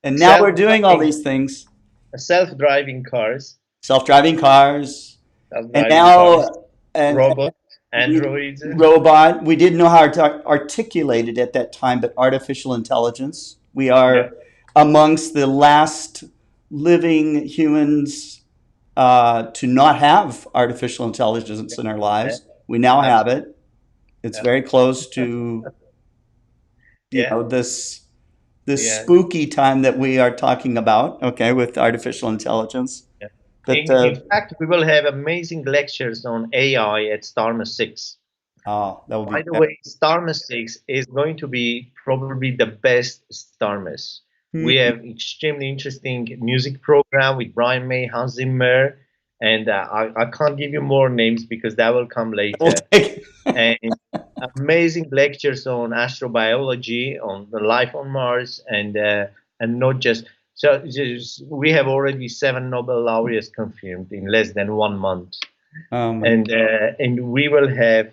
And now we're doing all these things. Self-driving cars. Self-driving cars. And now robot, androids. Robot. We didn't know how to articulate it at that time, but artificial intelligence. We are amongst the last living humans to not have artificial intelligence in our lives. We now have it. It's very close to this spooky time that we are talking about, okay, with artificial intelligence. But, in fact, we will have amazing lectures on AI at STARMUS VI. Oh, that would be. By the way, STARMUS VI is going to be probably the best STARMUS. We have extremely interesting music program with Brian May, Hans Zimmer, and I can't give you more names because that will come later. And amazing lectures on astrobiology, on the life on Mars, and not just. So we have already 7 Nobel laureates confirmed in less than 1 month, and we will have.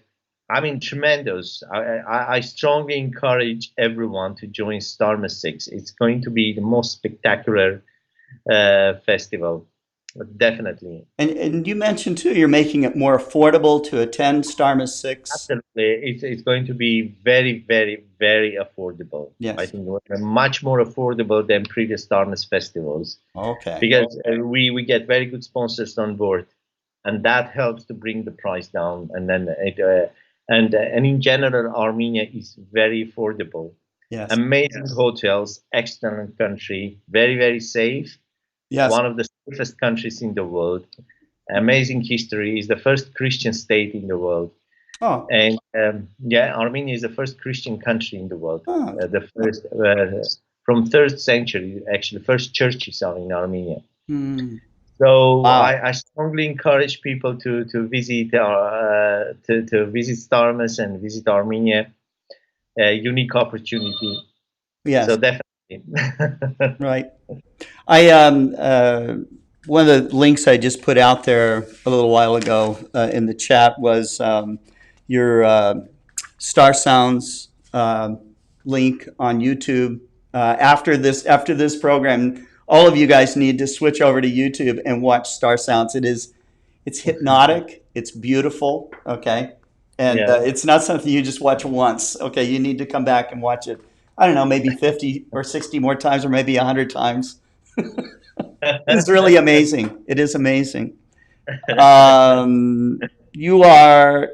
I mean, tremendous. I strongly encourage everyone to join STARMUS VI. It's going to be the most spectacular festival, definitely. And you mentioned, too, you're making it more affordable to attend STARMUS VI. Absolutely. It's going to be very, very, very affordable. Yes. I think much more affordable than previous STARMUS festivals. Okay. Because we get very good sponsors on board, and that helps to bring the price down. And then and in general, Armenia is very affordable. Yes. Amazing hotels, excellent country, very, very safe. Yes. One of the safest countries in the world. Amazing history. Is the first Christian state in the world. Oh. And Armenia is the first Christian country in the world. Oh. The first from 3rd century, actually, first churches are in Armenia. So wow. I strongly encourage people to visit to visit STARMUS and visit Armenia. A unique opportunity. Yes. So definitely. Right. One of the links I just put out there a little while ago in the chat was your Star Sounds link on YouTube. After this program, all of you guys need to switch over to YouTube and watch Star Sounds. It's hypnotic. It's beautiful. Okay. And it's not something you just watch once. Okay. You need to come back and watch it. I don't know, maybe 50 or 60 more times, or maybe 100 times. It's really amazing. It is amazing. You are,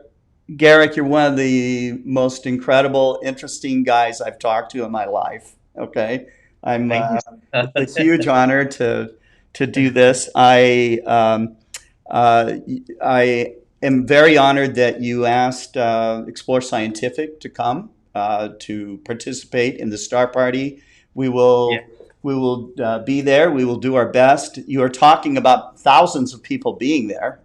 Garik, you're one of the most incredible, interesting guys I've talked to in my life. Okay. It's a huge honor to do this. I am very honored that you asked Explore Scientific to come to participate in the Star Party. We will be there. We will do our best. You are talking about thousands of people being there,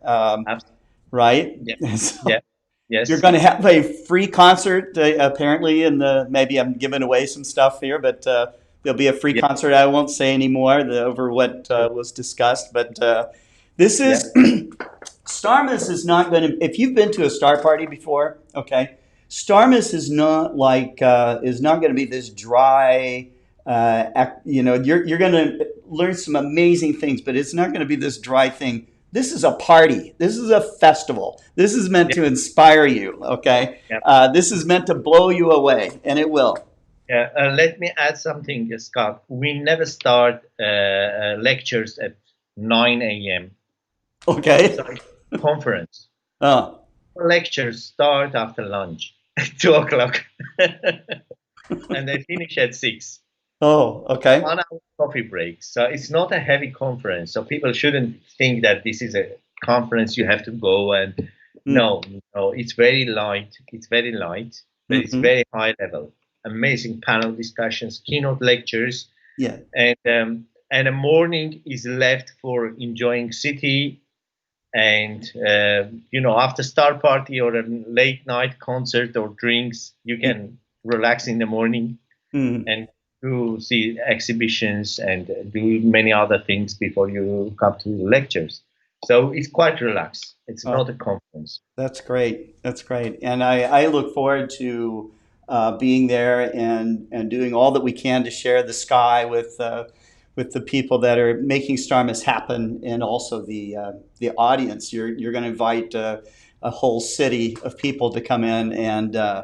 right? Yeah. So Yes. You're going to have a free concert apparently, maybe I'm giving away some stuff here, but there'll be a free concert. I won't say any more over what was discussed, but this is STARMUS is not going to. If you've been to a Star Party before, okay, STARMUS is not going to be this dry. You're going to learn some amazing things, but it's not going to be this dry thing. this is a party. This is a festival. This is meant Yeah, to inspire you. Okay, yeah, this is meant to blow you away, and it will. yeah. Let me add something, Scott. We never start lectures at 9 a.m. Okay. So it's a conference. Oh, Lectures start after lunch at 2 o'clock, and they finish at 6. oh, okay. 1 hour coffee break. So it's not a heavy conference. So people shouldn't think that this is a conference you have to go and Mm, no, no, it's very light. It's very light, but it's mhm. very high level. Amazing panel discussions, keynote lectures, Yeah. and a morning is left for enjoying city and after star party or a late night concert or drinks, you can relax in the morning Mm. and to see exhibitions and do many other things before you come to lectures. So it's quite relaxed. It's Oh, not a conference. that's great. That's great. And I look forward to being there and doing all that we can to share the sky with the people that are making STARMUS happen, and also the audience. You're going to invite a whole city of people to come in and Yeah,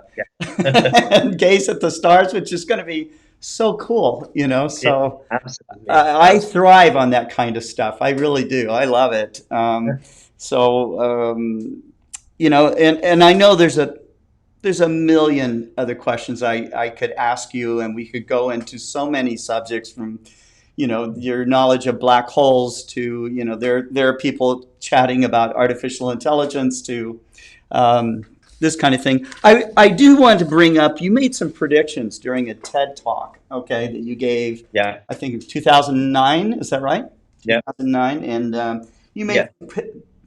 and gaze at the stars, which is going to be so cool. yeah, So absolutely. I thrive on that kind of stuff. I really do. I love it. So and I know there's a million other questions I could ask you, and we could go into so many subjects from your knowledge of black holes to there are people chatting about artificial intelligence to um, this kind of thing. I do want to bring up, you made some predictions during a TED talk, okay, that you gave, Yeah, I think it was 2009, is that right? yeah, 2009, and you made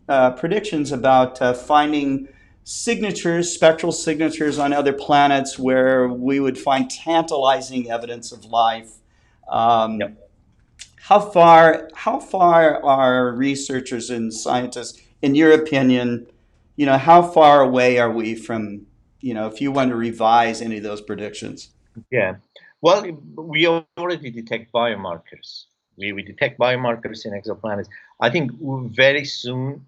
yeah, predictions about finding signatures, spectral signatures on other planets where we would find tantalizing evidence of life. yeah. Um, how far are researchers and scientists, in your opinion, how far away are we from, if you want to revise any of those predictions? Yeah. Well, we already detect biomarkers. We detect biomarkers in exoplanets. I think very soon,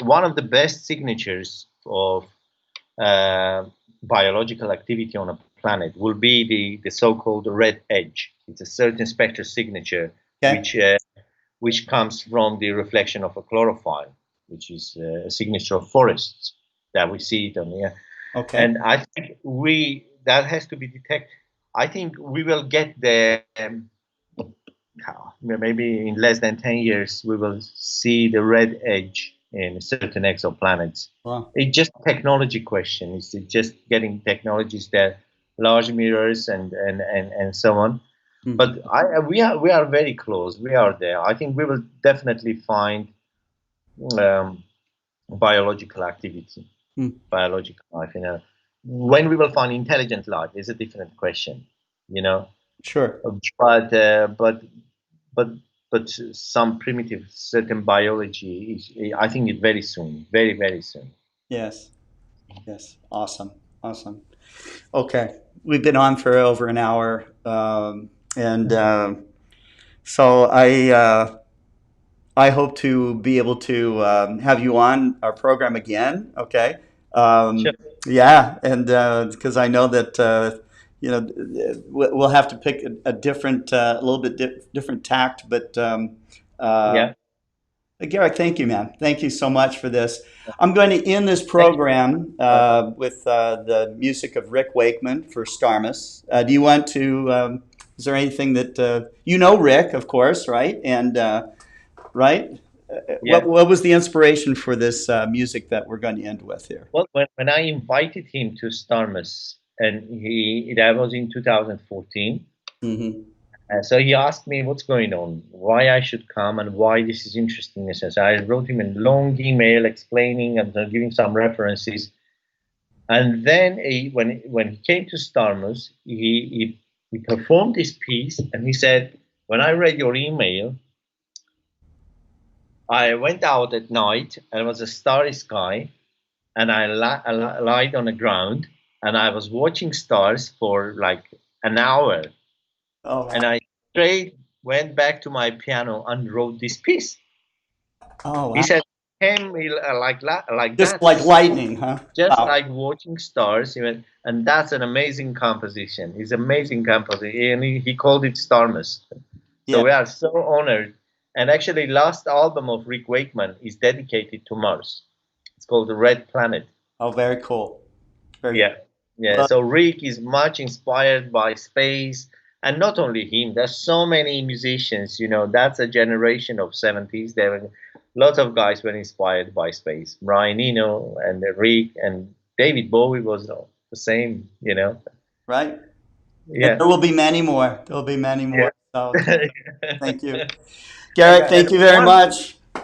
one of the best signatures of uh, biological activity on a planet will be the so-called red edge. It's a certain spectral signature Okay. which comes from the reflection of a chlorophyll, which is a signature of forests that we see it on the. Okay. And I think we that has to be detected. I think we will get there. Maybe in less than 10 years, we will see the red edge in certain exoplanets. Well, It's just a technology question. It's just getting technologies that large mirrors and so on. hmm, But we are very close. We are there. I think we will definitely find um, biological activity, hmm, biological life. When we will find intelligent life is a different question. You know, sure. but uh, but but but some primitive certain biology is, I think, it very soon, very very soon. Yes. Yes. Awesome. Awesome. Okay. We've been on for over an hour. And so I hope to be able to have you on our program again. Okay. Sure. Yeah, and because I know that we'll have to pick a different, a little bit different tact. But Yeah. Garrick, thank you, man. Thank you so much for this. I'm going to end this Thank you. program with the music of Rick Wakeman for Starmus. Do you want to? Is there anything that Rick, of course, right? And right? Yeah. What was the inspiration for this music that we're going to end with here? Well, when I invited him to Starmus, and that was in 2014. Hmm. And so he asked me what's going on, why I should come, and why this is interesting. So I wrote him a long email explaining and giving some references. And then when he came to Starmus, he performed this piece, and he said, "When I read your email, I went out at night, and it was a starry sky, and I lied on the ground, and I was watching stars for like an hour, Oh, and I straight went back to my piano and wrote this piece. Oh, He wow. said, came like Just that, like lightning, huh? just Wow. like watching stars. Even, and that's an amazing composition. It's amazing composition, and he called it STARMUS. So Yeah. we are so honored. And actually, last album of Rick Wakeman is dedicated to Mars. It's called The Red Planet. Oh, very cool. Very Yeah, yeah. Well, So Rick is much inspired by space, and not only him. There's so many musicians. That's a generation of '70s. There were lots of guys were inspired by space. Brian Eno and Rick and David Bowie was the same. right. And Yeah, there will be many more. There will be many yeah. more. So thank you. And Garik, thank you very Mars, much.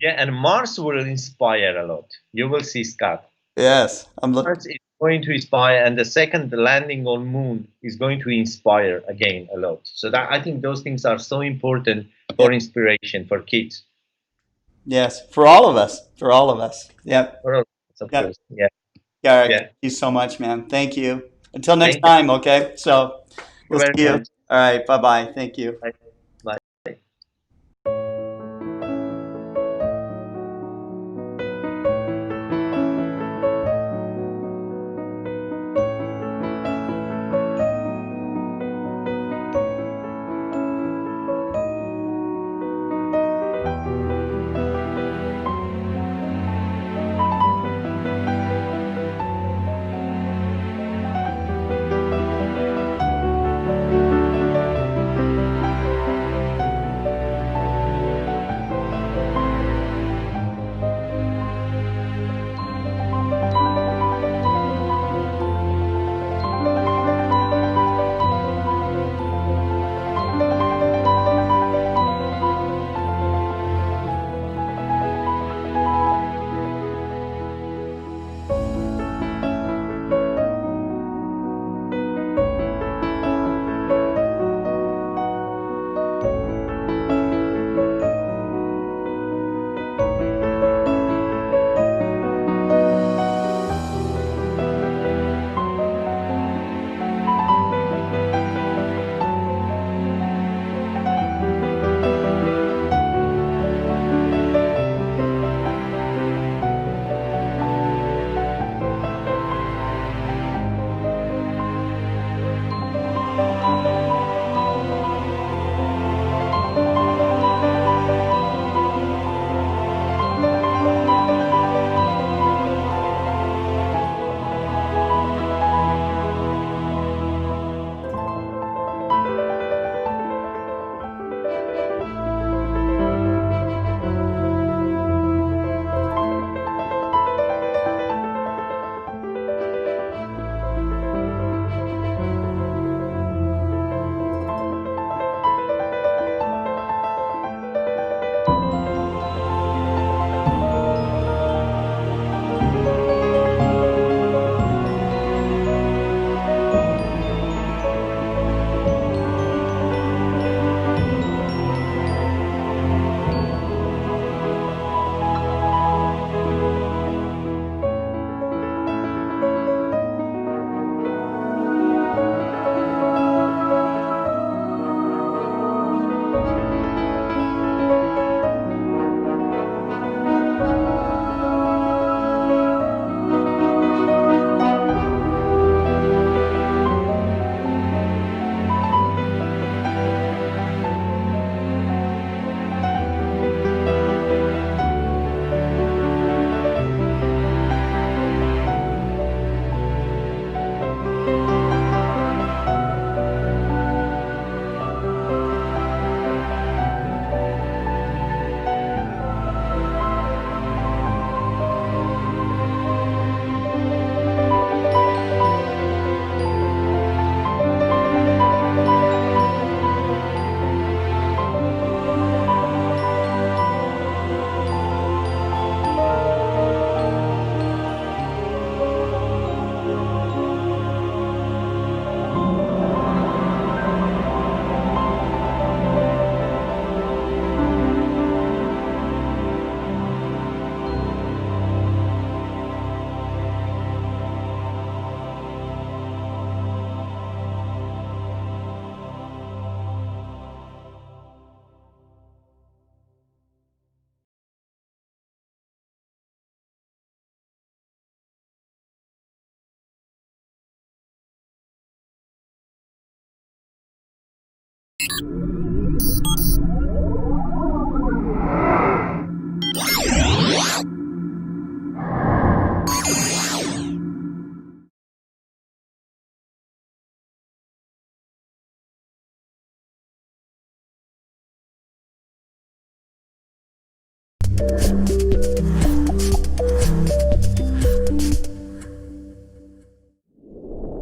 yeah, and Mars will inspire a lot. You will see, Scott. Yes, I'm looking. Mars is going to inspire, and the second landing on Moon is going to inspire again a lot. So that I think those things are so important Yeah. for inspiration for kids. Yes, for all of us. For all of us. Yep. For all of us, of Yep. course. Yeah, Garik, yeah. thank you so much, man. Thank you. Until next Thank you time, okay? So we'll very see you. much. All right. Bye-bye. Thank you. Bye. Bye.